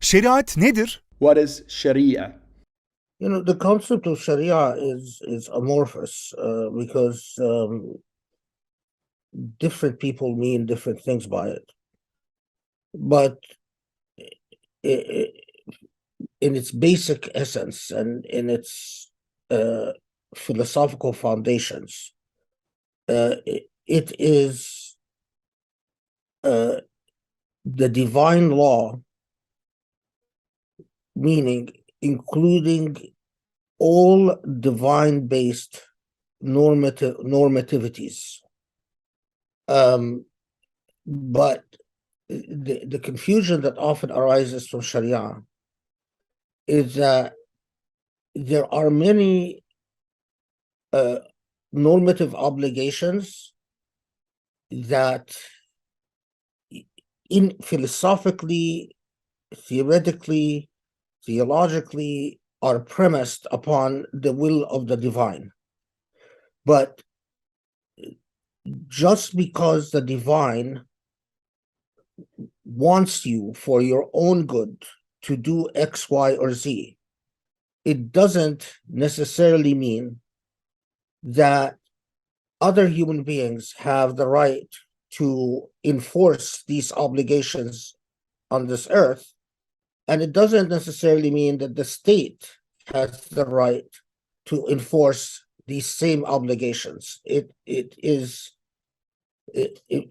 Şeriat nedir? What is Shari'ah? The concept of Sharia is amorphous because different people mean different things by it. But in its basic essence and in its philosophical foundations, it is the divine law, meaning including all divine-based normativities. But the confusion that often arises from Sharia is that there are many normative obligations that philosophically, theoretically, theologically are premised upon the will of the divine. But just because the divine wants you for your own good to do X, Y, or Z, it doesn't necessarily mean that other human beings have the right to enforce these obligations on this earth. And it doesn't necessarily mean that the state has the right to enforce these same obligations.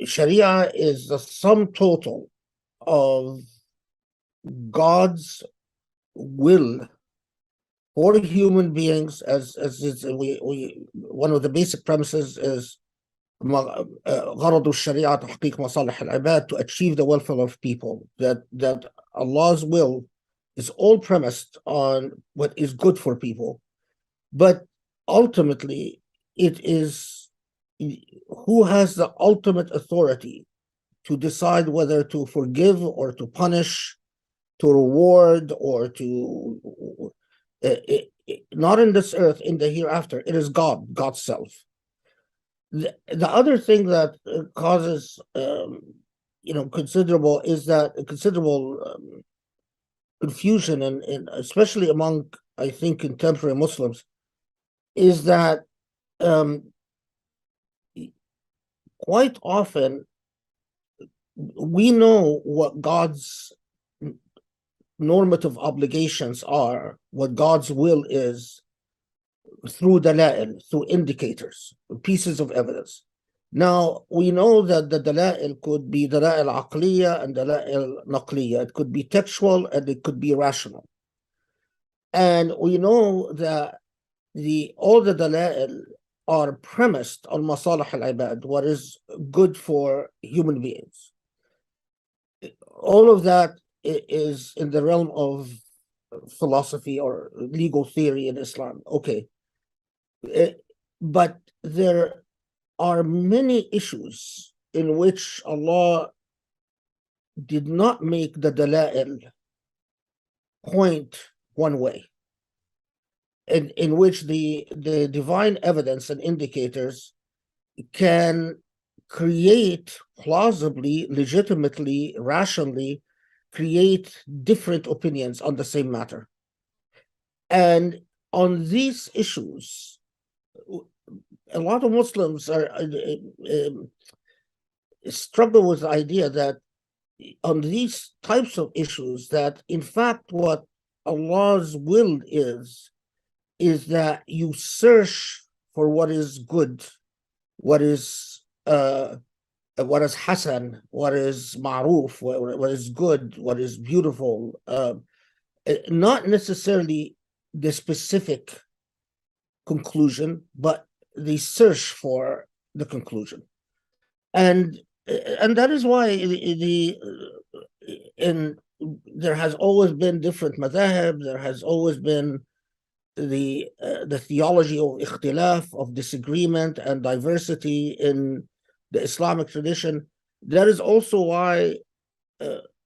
Sharia is the sum total of God's will for human beings, one of the basic premises is غرض الشريعة تحقيق مصالح العباد, to achieve the welfare of people, that Allah's will is all premised on what is good for people. But ultimately, it is who has the ultimate authority to decide whether to forgive or to punish, to reward or to not in this earth, in the hereafter. It is God, God's self. The other thing that causes considerable confusion, and especially among, I think, contemporary Muslims, is that quite often we know what God's normative obligations are, what God's will is, through dala'il, through indicators, pieces of evidence. Now, we know that the dala'il could be dala'il aqliya and dala'il naqliya. It could be textual and it could be rational. And we know that all the dala'il are premised on masalih al-ibad, what is good for human beings. All of that is in the realm of philosophy or legal theory in Islam. Okay. But there are many issues in which Allah did not make the dala'il point one way, in which the divine evidence and indicators can create plausibly, legitimately, rationally, create different opinions on the same matter. And on these issues, a lot of Muslims struggle with the idea that on these types of issues, that in fact what Allah's will is that you search for what is good, what is hasan, what is ma'ruf, what is good, what is beautiful, not necessarily the specific conclusion, but the search for the conclusion. And that is why there has always been different madhahib, there has always been the theology of ikhtilaf, of disagreement and diversity in the Islamic tradition. That is also why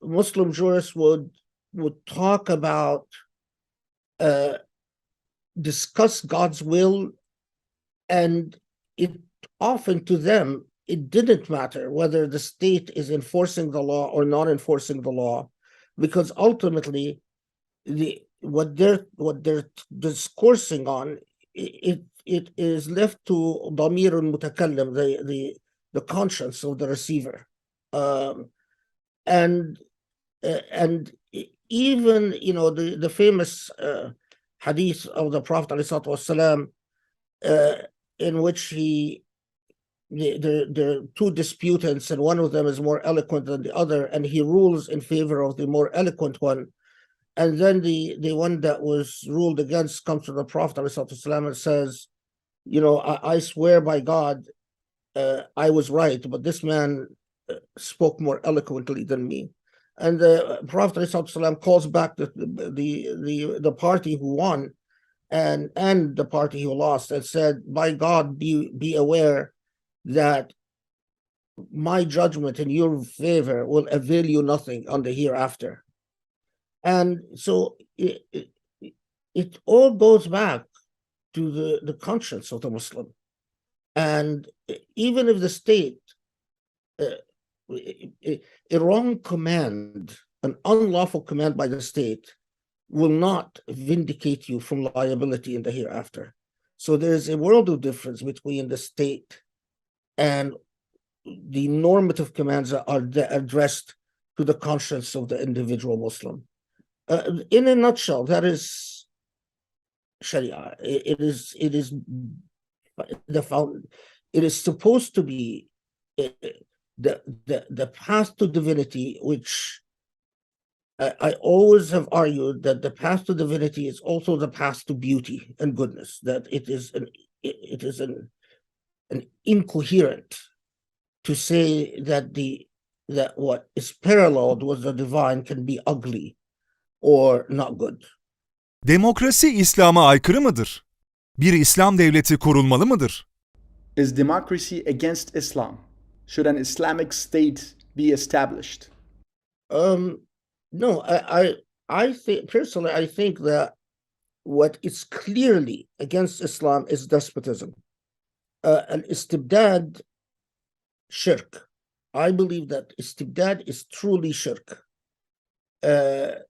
Muslim jurists would talk about, discuss God's will, and it often to them, it didn't matter whether the state is enforcing the law or not enforcing the law. because ultimately what they're discoursing on, it is left to ضمير المتكلم, the conscience of the receiver, and even the famous hadith of the Prophet ﷺ, in which there are two disputants, and one of them is more eloquent than the other, and he rules in favor of the more eloquent one. And then the one that was ruled against comes to the Prophet ﷺ and says, I swear by God, I was right, but this man spoke more eloquently than me. And the Prophet ﷺ calls back the party who won and the party who lost, and said, by God, be aware that my judgment in your favor will avail you nothing on the hereafter. And so it all goes back to the conscience of the Muslim. And even if the state, a wrong command, an unlawful command by the state, will not vindicate you from liability in the hereafter. So there's a world of difference between the state and the normative commands that are addressed to the conscience of the individual Muslim. In a nutshell, that is Shari'ah. It is supposed to be the path to divinity, which I always have argued that the path to divinity is also the path to beauty and goodness. That it is an incoherent to say that what is paralleled with the divine can be ugly or not good. Demokrasi İslam'a aykırı mıdır? Bir İslam devleti kurulmalı mıdır? Is democracy against Islam? Should an Islamic state be established? No, I think personally, I think that what is clearly against Islam is despotism. Al-istibdad, shirk. I believe that istibdad is truly shirk. The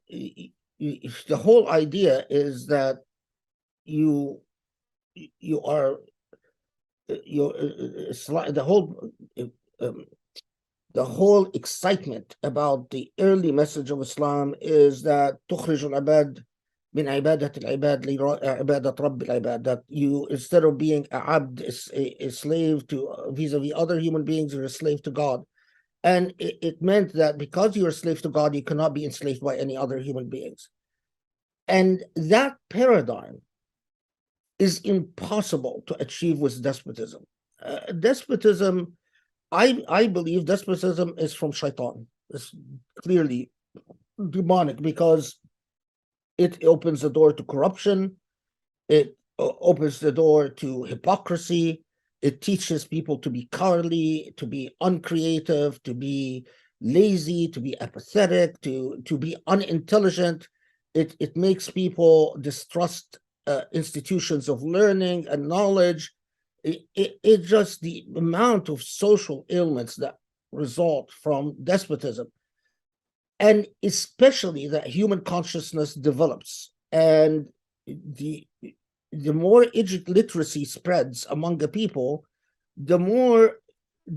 whole idea is that the whole excitement about the early message of Islam is that تخرج العباد من عبادة العباد لعبادة رب العباد, that you, instead of being a slave to vis-a-vis other human beings, you're a slave to God. And it meant that because you're a slave to God, you cannot be enslaved by any other human beings. And that paradigm is impossible to achieve with despotism. Despotism, I believe despotism is from shaitan. It's clearly demonic because it opens the door to corruption. It opens the door to hypocrisy. It teaches people to be cowardly, to be uncreative, to be lazy, to be apathetic, to be unintelligent. It makes people distrust institutions of learning and knowledge. It just, the amount of social ailments that result from despotism, and especially that human consciousness develops, and the more literacy spreads among the people, the more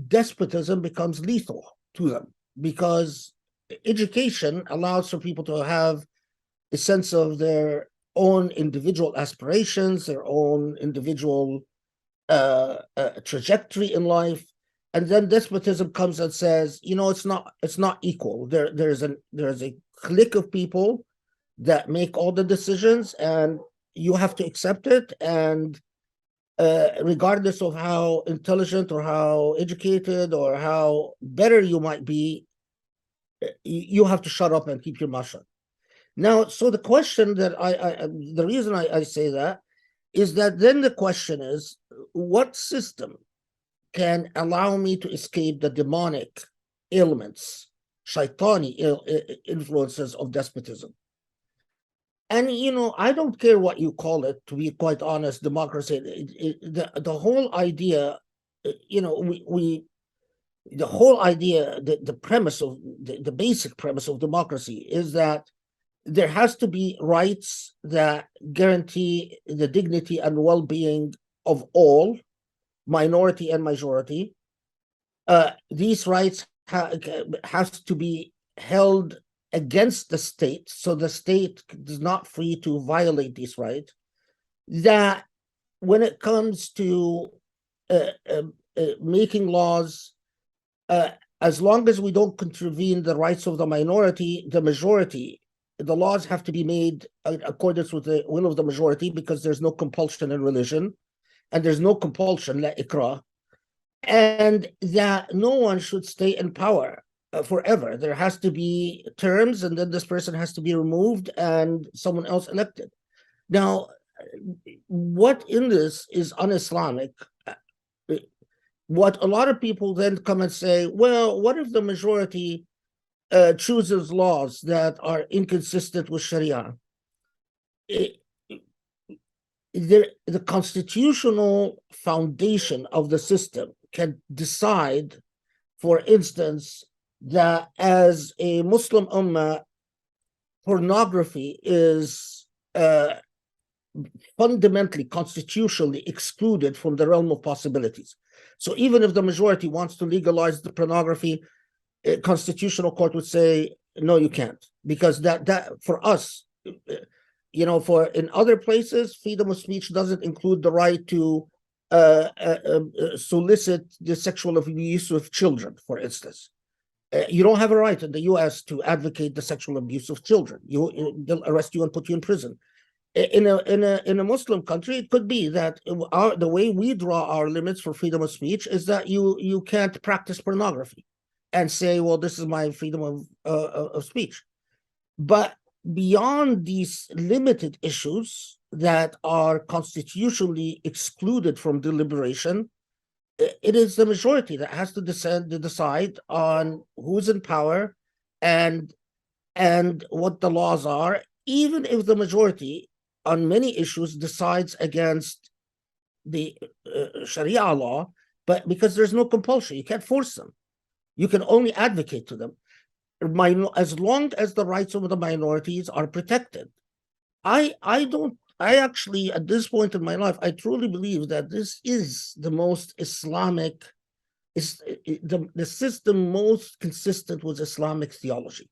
despotism becomes lethal to them, because education allows for people to have a sense of their own individual aspirations, their own individual trajectory in life. And then despotism comes and says, it's not equal. There's a clique of people that make all the decisions, and you have to accept it. And regardless of how intelligent or how educated or how better you might be, you have to shut up and keep your mouth shut. Now, so the question that the reason I say that is that then the question is, what system can allow me to escape the demonic ailments, shaitani influences of despotism? And, I don't care what you call it, to be quite honest, democracy. The whole idea, the whole idea, the premise of the basic premise of democracy is that there has to be rights that guarantee the dignity and well-being of all, minority and majority. These rights has to be held against the state, so the state is not free to violate these rights. That when it comes to making laws, as long as we don't contravene the rights of the minority, the majority, the laws have to be made in accordance with the will of the majority, because there's no compulsion in religion, and there's no compulsion, la ikrah, and that no one should stay in power forever. There has to be terms, and then this person has to be removed and someone else elected. Now, what in this is un-Islamic? What a lot of people then come and say, well, what if the majority chooses laws that are inconsistent with Sharia? The constitutional foundation of the system can decide, for instance, that as a Muslim ummah, pornography is fundamentally, constitutionally excluded from the realm of possibilities. So even if the majority wants to legalize the pornography, constitutional court would say, no, you can't, because that for us, for in other places, freedom of speech doesn't include the right to solicit the sexual abuse of children, for instance. You don't have a right in the U.S. to advocate the sexual abuse of children. They'll arrest you and put you in prison. In a Muslim country, it could be that the way we draw our limits for freedom of speech is that you can't practice pornography and say, well, this is my freedom of speech. But beyond these limited issues that are constitutionally excluded from deliberation, it is the majority that has to decide on who's in power and what the laws are, even if the majority on many issues decides against the Sharia law, but because there's no compulsion, you can't force them. You can only advocate to them, as long as the rights of the minorities are protected. I actually, at this point in my life, I truly believe that this is the most Islamic, the system most consistent with Islamic theology.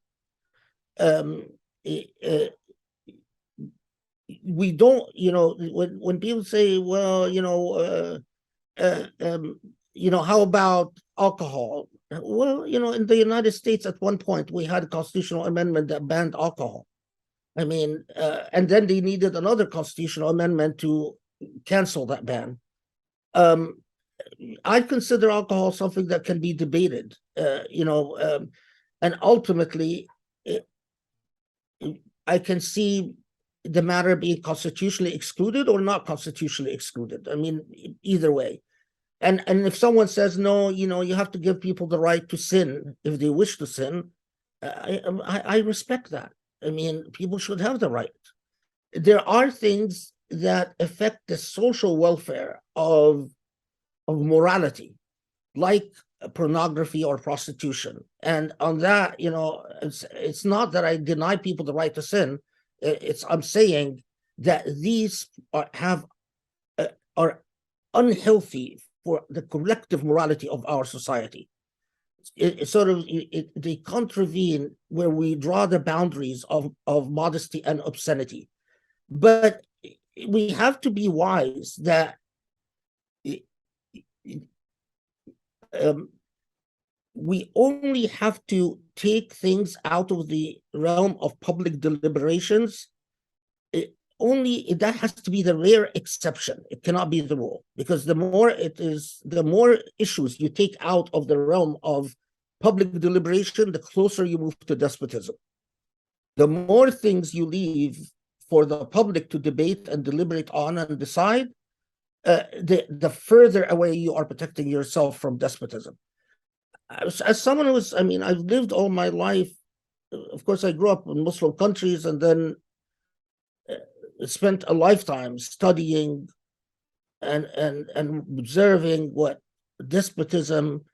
We don't, when people say, well, how about alcohol? Well, in the United States, at one point, we had a constitutional amendment that banned alcohol. I mean, and then they needed another constitutional amendment to cancel that ban. I consider alcohol something that can be debated, and ultimately, I can see the matter being constitutionally excluded or not constitutionally excluded. I mean, either way. And if someone says, no, you have to give people the right to sin if they wish to sin, I respect that. I mean, people should have the right. There are things that affect the social welfare of morality, like pornography or prostitution. And on that, it's not that I deny people the right to sin. I'm saying that these are unhealthy for the collective morality of our society. They contravene where we draw the boundaries of modesty and obscenity. But we have to be wise that we only have to take things out of the realm of public deliberations. That has to be the rare exception. It cannot be the rule, because the more issues you take out of the realm of public deliberation, the closer you move to despotism. The more things you leave for the public to debate and deliberate on and decide, the further away you are protecting yourself from despotism. As someone I've lived all my life, of course, I grew up in Muslim countries and then spent a lifetime studying and observing what despotism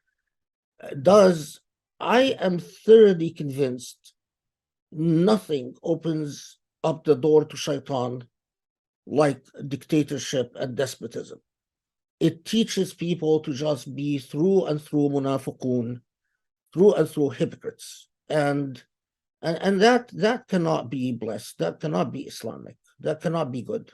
I am thoroughly convinced nothing opens up the door to shaitan like dictatorship and despotism. It teaches people to just be through and through munafiqun, through and through hypocrites. And that cannot be blessed. That cannot be Islamic. That cannot be good.